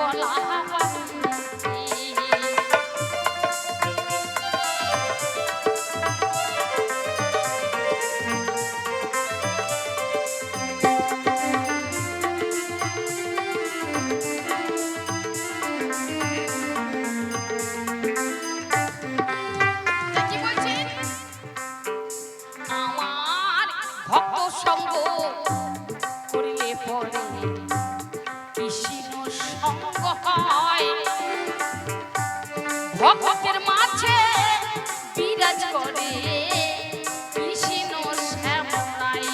বলা সঙ্গ করিলে পরে কৃষ্ণ সঙ্গ হয় ভক্তের মাঝে বিরাজ করে কৃষ্ণ শ্যামলাই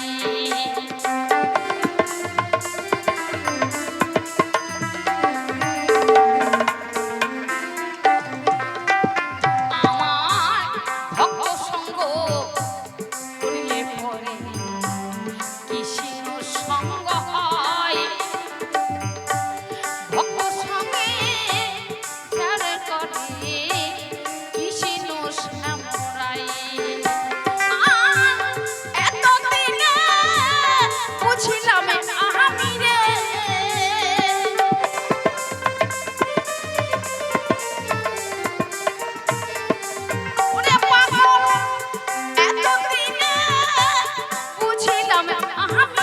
আমার ভক্ত সঙ্গ করিলে পরে সঙ্গ হয় ভক্ত সঙ্গে করে কৃষ্ণ শ্যামরাই এতদিনে বুঝিলাম আমি রে ওরে পাগল এতদিনে বুঝিলাম আমি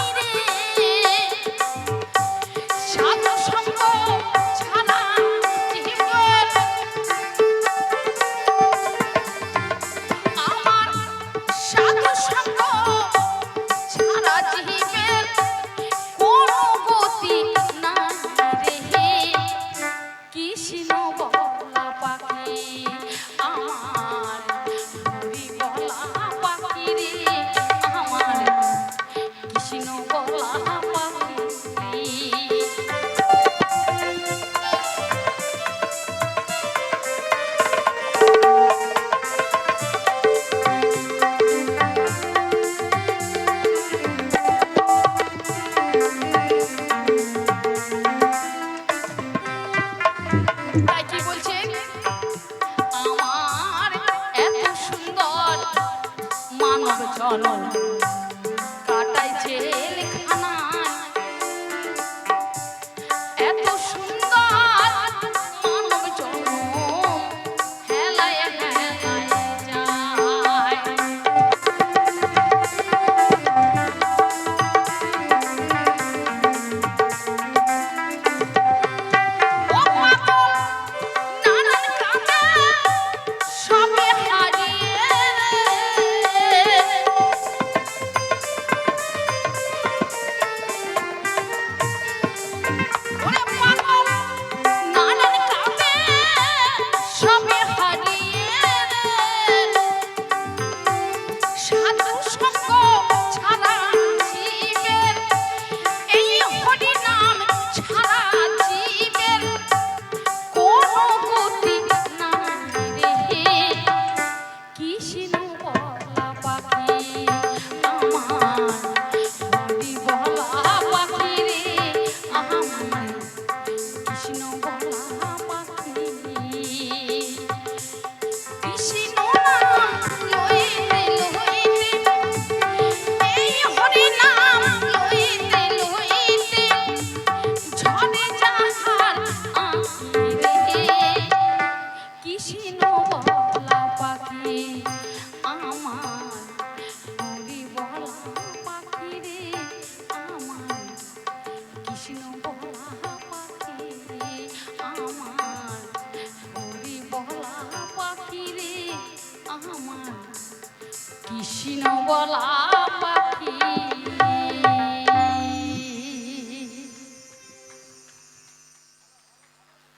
চলো কাটাই জেলখানা এত সুন্দর মানব জন্ম হেলায় হেলায় যায় ও পাগল নানান কামে সবে হারিয়ে কৃষ্ণ বলা